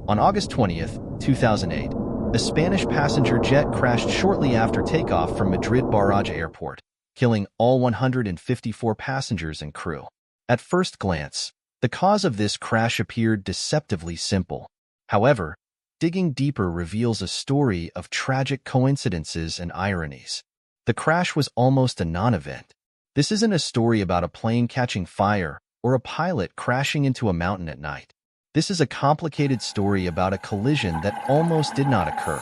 On August 20th, 2008, a Spanish passenger jet crashed shortly after takeoff from Madrid Baraja Airport, killing all 154 passengers and crew. At first glance, the cause of this crash appeared deceptively simple. However, digging deeper reveals a story of tragic coincidences and ironies. The crash was almost a non-event. This isn't a story about a plane catching fire or a pilot crashing into a mountain at night. This is a complicated story about a collision that almost did not occur.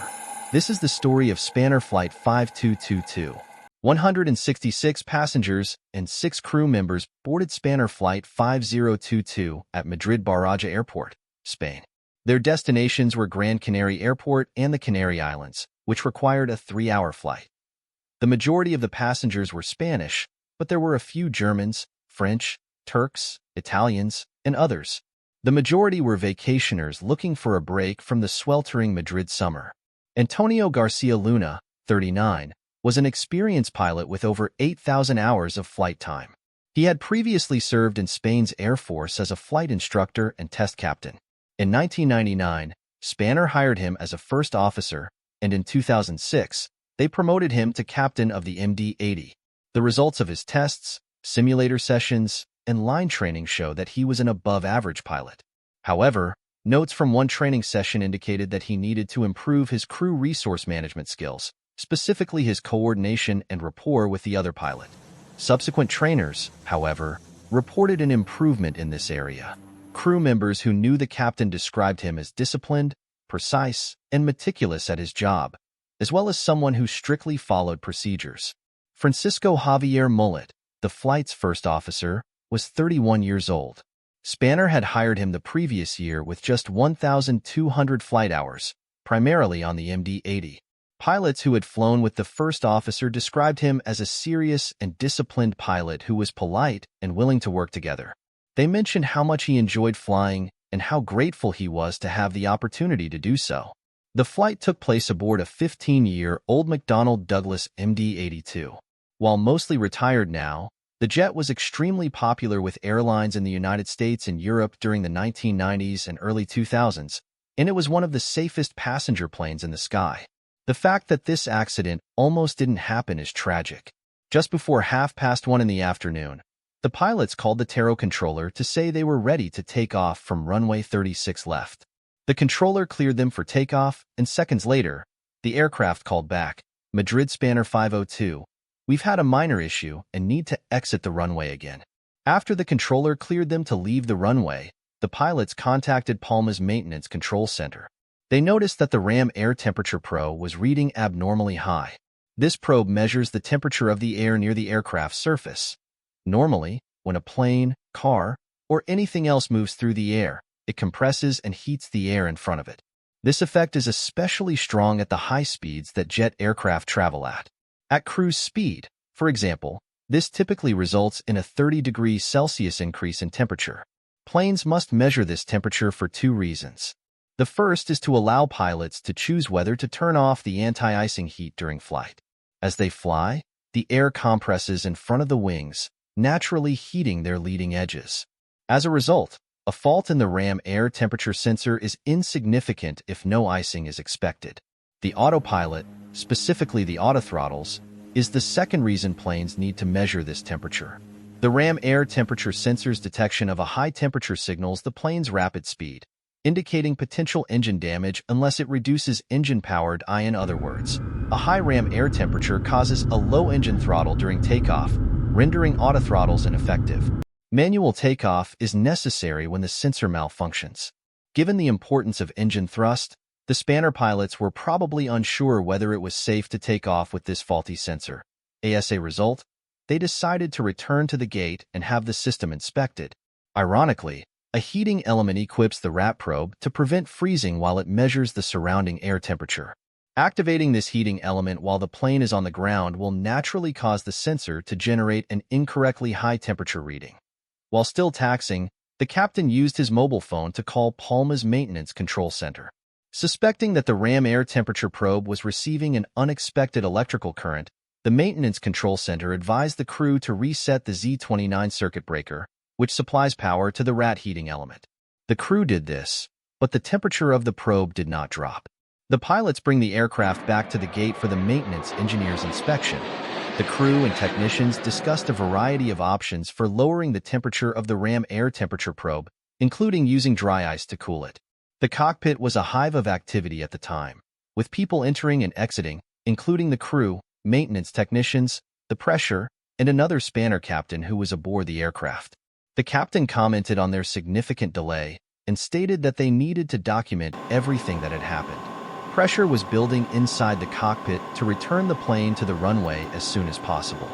This is the story of Spanair Flight 5222. 166 passengers and 6 crew members boarded Spanair Flight 5022 at Madrid Baraja Airport, Spain. Their destinations were Gran Canaria Airport and the Canary Islands, which required a 3-hour flight. The majority of the passengers were Spanish, but there were a few Germans, French, Turks, Italians, and others. The majority were vacationers looking for a break from the sweltering Madrid summer. Antonio Garcia Luna, 39, was an experienced pilot with over 8,000 hours of flight time. He had previously served in Spain's Air Force as a flight instructor and test captain. In 1999, Spanair hired him as a first officer, and in 2006, they promoted him to captain of the MD-80. The results of his tests, simulator sessions, and line training show that he was an above-average pilot. However, notes from one training session indicated that he needed to improve his crew resource management skills, specifically his coordination and rapport with the other pilot. Subsequent trainers, however, reported an improvement in this area. Crew members who knew the captain described him as disciplined, precise, and meticulous at his job, as well as someone who strictly followed procedures. Francisco Javier Mullet, the flight's first officer, was 31 years old. Spanair had hired him the previous year with just 1,200 flight hours, primarily on the MD-80. Pilots who had flown with the first officer described him as a serious and disciplined pilot who was polite and willing to work together. They mentioned how much he enjoyed flying and how grateful he was to have the opportunity to do so. The flight took place aboard a 15-year-old McDonnell Douglas MD-82. While mostly retired now, the jet was extremely popular with airlines in the United States and Europe during the 1990s and early 2000s, and it was one of the safest passenger planes in the sky. The fact that this accident almost didn't happen is tragic. Just before 1:30 in the afternoon, the pilots called the Taro controller to say they were ready to take off from runway 36 left. The controller cleared them for takeoff, and seconds later, the aircraft called back, Madrid Spanair 502, "We've had a minor issue and need to exit the runway again." After the controller cleared them to leave the runway, the pilots contacted Palma's maintenance control center. They noticed that the RAM air temperature probe was reading abnormally high. This probe measures the temperature of the air near the aircraft's surface. Normally, when a plane, car, or anything else moves through the air, it compresses and heats the air in front of it. This effect is especially strong at the high speeds that jet aircraft travel at. At cruise speed, for example, this typically results in a 30 degrees Celsius increase in temperature. Planes must measure this temperature for 2 reasons. The first is to allow pilots to choose whether to turn off the anti-icing heat during flight. As they fly, the air compresses in front of the wings, naturally heating their leading edges. As a result, a fault in the RAM air temperature sensor is insignificant if no icing is expected. The autopilot, specifically the autothrottles, is the second reason planes need to measure this temperature. The RAM air temperature sensor's detection of a high temperature signals the plane's rapid speed, indicating potential engine damage unless it reduces engine-powered I. In other words, a high RAM air temperature causes a low engine throttle during takeoff, rendering autothrottles ineffective. Manual takeoff is necessary when the sensor malfunctions. Given the importance of engine thrust, the Spanair pilots were probably unsure whether it was safe to take off with this faulty sensor. As a result, they decided to return to the gate and have the system inspected. Ironically, a heating element equips the RAT probe to prevent freezing while it measures the surrounding air temperature. Activating this heating element while the plane is on the ground will naturally cause the sensor to generate an incorrectly high temperature reading. While still taxiing, the captain used his mobile phone to call Palma's maintenance control center. Suspecting that the RAM air temperature probe was receiving an unexpected electrical current, the maintenance control center advised the crew to reset the Z29 circuit breaker, which supplies power to the RAT heating element. The crew did this, but the temperature of the probe did not drop. The pilots bring the aircraft back to the gate for the maintenance engineer's inspection. The crew and technicians discussed a variety of options for lowering the temperature of the RAM air temperature probe, including using dry ice to cool it. The cockpit was a hive of activity at the time, with people entering and exiting, including the crew, maintenance technicians, the pressure, and another spanner captain who was aboard the aircraft. The captain commented on their significant delay and stated that they needed to document everything that had happened. Pressure was building inside the cockpit to return the plane to the runway as soon as possible.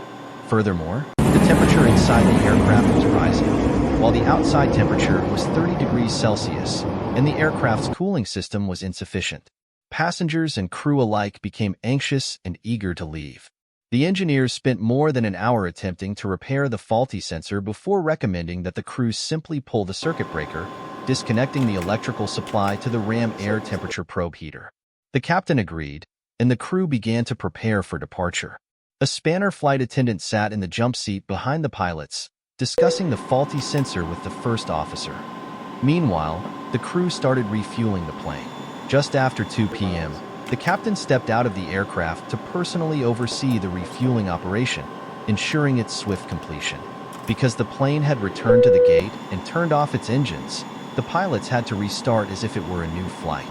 Furthermore, the temperature inside the aircraft was rising, while the outside temperature was 30 degrees Celsius, and the aircraft's cooling system was insufficient. Passengers and crew alike became anxious and eager to leave. The engineers spent more than an hour attempting to repair the faulty sensor before recommending that the crew simply pull the circuit breaker, disconnecting the electrical supply to the RAM air temperature probe heater. The captain agreed, and the crew began to prepare for departure. A spanner flight attendant sat in the jump seat behind the pilots, discussing the faulty sensor with the first officer. Meanwhile, the crew started refueling the plane. Just after 2 p.m., the captain stepped out of the aircraft to personally oversee the refueling operation, ensuring its swift completion. Because the plane had returned to the gate and turned off its engines, the pilots had to restart as if it were a new flight.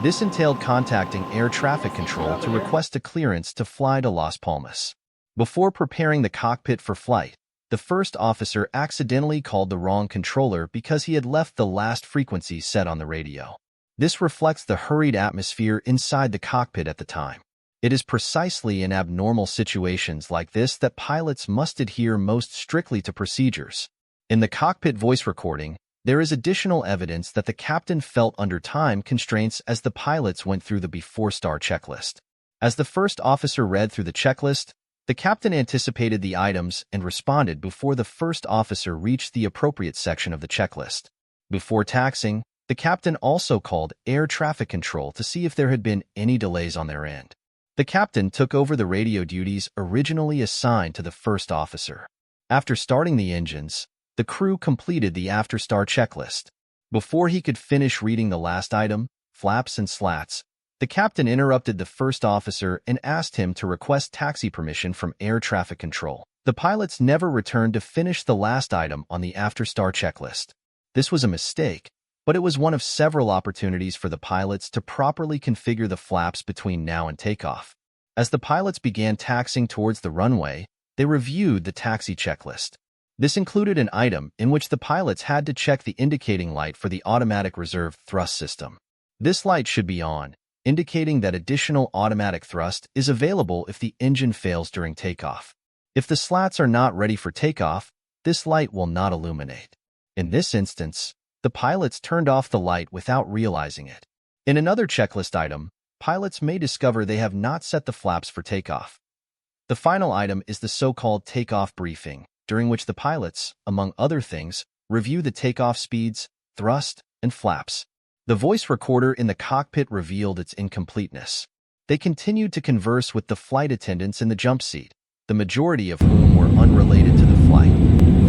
This entailed contacting air traffic control to request a clearance to fly to Las Palmas. Before preparing the cockpit for flight, the first officer accidentally called the wrong controller because he had left the last frequency set on the radio. This reflects the hurried atmosphere inside the cockpit at the time. It is precisely in abnormal situations like this that pilots must adhere most strictly to procedures. In the cockpit voice recording, there is additional evidence that the captain felt under time constraints as the pilots went through the before-star checklist. As the first officer read through the checklist, the captain anticipated the items and responded before the first officer reached the appropriate section of the checklist. Before taxiing, the captain also called air traffic control to see if there had been any delays on their end. The captain took over the radio duties originally assigned to the first officer. After starting the engines, the crew completed the after-star checklist. Before he could finish reading the last item, flaps and slats, the captain interrupted the first officer and asked him to request taxi permission from air traffic control. The pilots never returned to finish the last item on the after-star checklist. This was a mistake, but it was one of several opportunities for the pilots to properly configure the flaps between now and takeoff. As the pilots began taxiing towards the runway, they reviewed the taxi checklist. This included an item in which the pilots had to check the indicating light for the automatic reserve thrust system. This light should be on, indicating that additional automatic thrust is available if the engine fails during takeoff. If the slats are not ready for takeoff, this light will not illuminate. In this instance, the pilots turned off the light without realizing it. In another checklist item, pilots may discover they have not set the flaps for takeoff. The final item is the so-called takeoff briefing, during which the pilots, among other things, review the takeoff speeds, thrust, and flaps. The voice recorder in the cockpit revealed its incompleteness. They continued to converse with the flight attendants in the jump seat, the majority of whom were unrelated to the flight.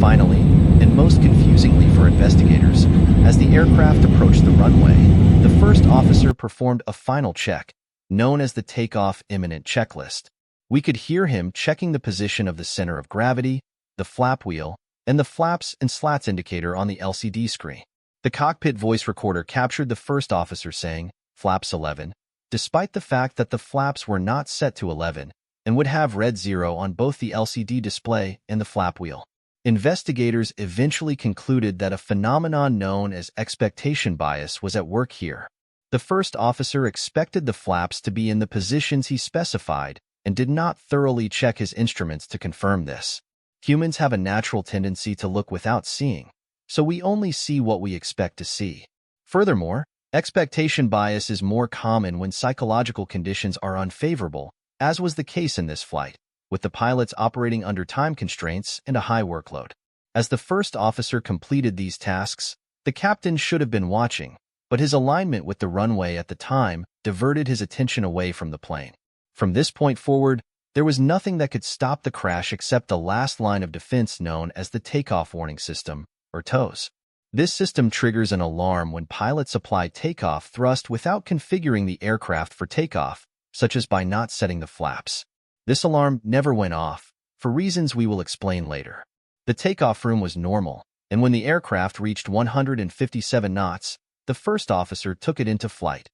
Finally, and most confusingly for investigators, as the aircraft approached the runway, the first officer performed a final check, known as the takeoff imminent checklist. We could hear him checking the position of the center of gravity, the flap wheel, and the flaps and slats indicator on the LCD screen. The cockpit voice recorder captured the first officer saying, "Flaps 11," despite the fact that the flaps were not set to 11 and would have red 0 on both the LCD display and the flap wheel. Investigators eventually concluded that a phenomenon known as expectation bias was at work here. The first officer expected the flaps to be in the positions he specified and did not thoroughly check his instruments to confirm this. Humans have a natural tendency to look without seeing, so we only see what we expect to see. Furthermore, expectation bias is more common when psychological conditions are unfavorable, as was the case in this flight, with the pilots operating under time constraints and a high workload. As the first officer completed these tasks, the captain should have been watching, but his alignment with the runway at the time diverted his attention away from the plane. From this point forward, there was nothing that could stop the crash except the last line of defense known as the takeoff warning system, or TOWS. This system triggers an alarm when pilots apply takeoff thrust without configuring the aircraft for takeoff, such as by not setting the flaps. This alarm never went off, for reasons we will explain later. The takeoff room was normal, and when the aircraft reached 157 knots, the first officer took it into flight.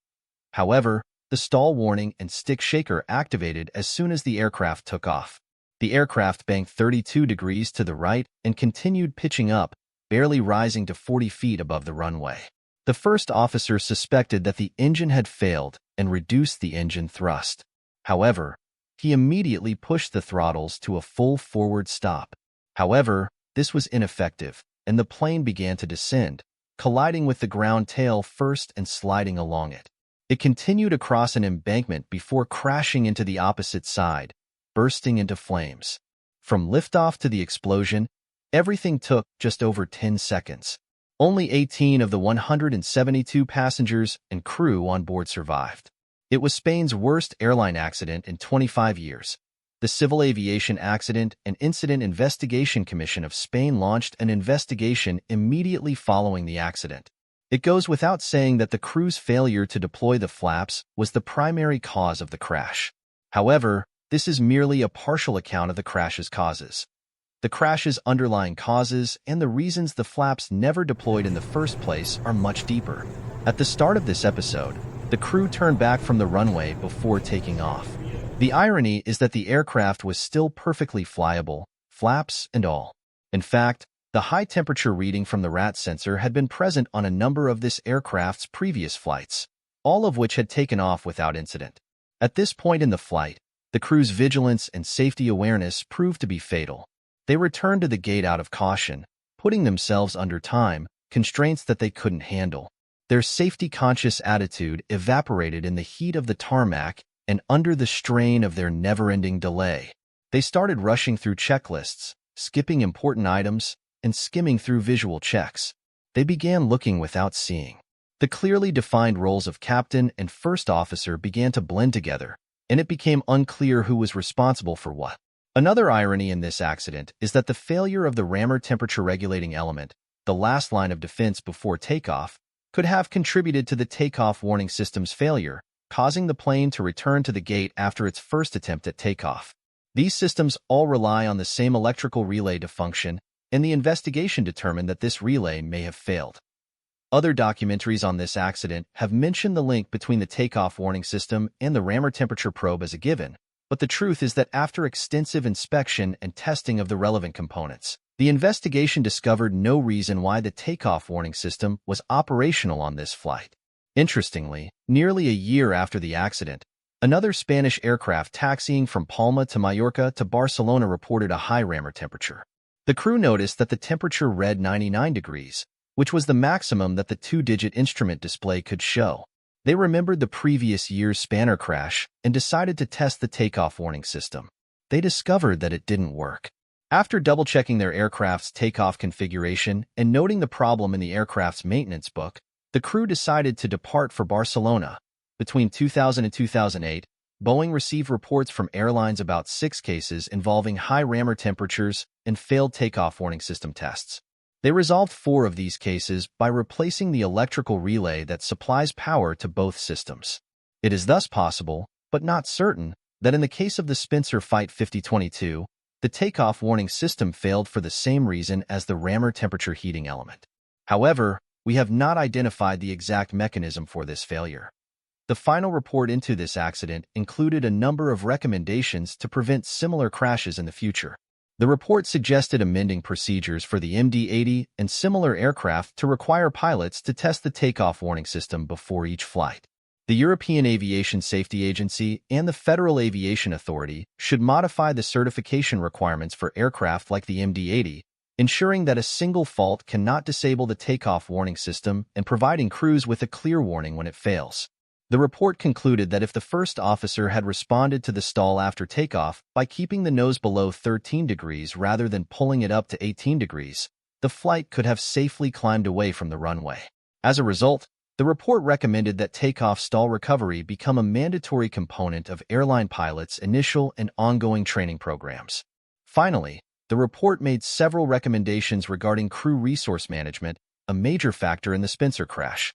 However, the stall warning and stick shaker activated as soon as the aircraft took off. The aircraft banked 32 degrees to the right and continued pitching up, barely rising to 40 feet above the runway. The first officer suspected that the engine had failed and reduced the engine thrust. However, he immediately pushed the throttles to a full forward stop. However, this was ineffective, and the plane began to descend, colliding with the ground tail first and sliding along it. It continued across an embankment before crashing into the opposite side, bursting into flames. From liftoff to the explosion, everything took just over 10 seconds. Only 18 of the 172 passengers and crew on board survived. It was Spain's worst airline accident in 25 years. The Civil Aviation Accident and Incident Investigation Commission of Spain launched an investigation immediately following the accident. It goes without saying that the crew's failure to deploy the flaps was the primary cause of the crash. However, this is merely a partial account of the crash's causes. The crash's underlying causes and the reasons the flaps never deployed in the first place are much deeper. At the start of this episode, the crew turned back from the runway before taking off. The irony is that the aircraft was still perfectly flyable, flaps and all. In fact, the high-temperature reading from the RAT sensor had been present on a number of this aircraft's previous flights, all of which had taken off without incident. At this point in the flight, the crew's vigilance and safety awareness proved to be fatal. They returned to the gate out of caution, putting themselves under time constraints that they couldn't handle. Their safety-conscious attitude evaporated in the heat of the tarmac and under the strain of their never-ending delay. They started rushing through checklists, skipping important items, and skimming through visual checks. They began looking without seeing. The clearly defined roles of captain and first officer began to blend together, and it became unclear who was responsible for what. Another irony in this accident is that the failure of the rammer temperature-regulating element, the last line of defense before takeoff, could have contributed to the takeoff warning system's failure, causing the plane to return to the gate after its first attempt at takeoff. These systems all rely on the same electrical relay to function, and the investigation determined that this relay may have failed. Other documentaries on this accident have mentioned the link between the takeoff warning system and the rammer temperature probe as a given, but the truth is that after extensive inspection and testing of the relevant components, the investigation discovered no reason why the takeoff warning system was operational on this flight. Interestingly, nearly a year after the accident, another Spanish aircraft taxiing from Palma to Mallorca to Barcelona reported a high rammer temperature. The crew noticed that the temperature read 99 degrees, which was the maximum that the two-digit instrument display could show. They remembered the previous year's Spanner crash and decided to test the takeoff warning system. They discovered that it didn't work. After double-checking their aircraft's takeoff configuration and noting the problem in the aircraft's maintenance book, the crew decided to depart for Barcelona. Between 2000 and 2008, Boeing received reports from airlines about 6 cases involving high rammer temperatures and failed takeoff warning system tests. They resolved 4 of these cases by replacing the electrical relay that supplies power to both systems. It is thus possible, but not certain, that in the case of the Spencer Flight 5022, the takeoff warning system failed for the same reason as the rammer temperature heating element. However, we have not identified the exact mechanism for this failure. The final report into this accident included a number of recommendations to prevent similar crashes in the future. The report suggested amending procedures for the MD-80 and similar aircraft to require pilots to test the takeoff warning system before each flight. The European Aviation Safety Agency and the Federal Aviation Authority should modify the certification requirements for aircraft like the MD-80, ensuring that a single fault cannot disable the takeoff warning system and providing crews with a clear warning when it fails. The report concluded that if the first officer had responded to the stall after takeoff by keeping the nose below 13 degrees rather than pulling it up to 18 degrees, the flight could have safely climbed away from the runway. As a result, the report recommended that takeoff stall recovery become a mandatory component of airline pilots' initial and ongoing training programs. Finally, the report made several recommendations regarding crew resource management, a major factor in the Spencer crash.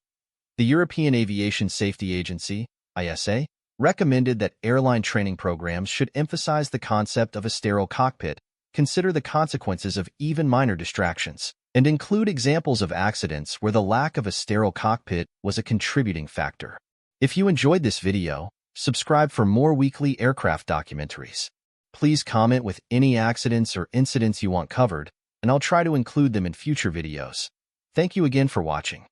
The European Aviation Safety Agency, ISA, recommended that airline training programs should emphasize the concept of a sterile cockpit, consider the consequences of even minor distractions, and include examples of accidents where the lack of a sterile cockpit was a contributing factor. If you enjoyed this video, subscribe for more weekly aircraft documentaries. Please comment with any accidents or incidents you want covered, and I'll try to include them in future videos. Thank you again for watching.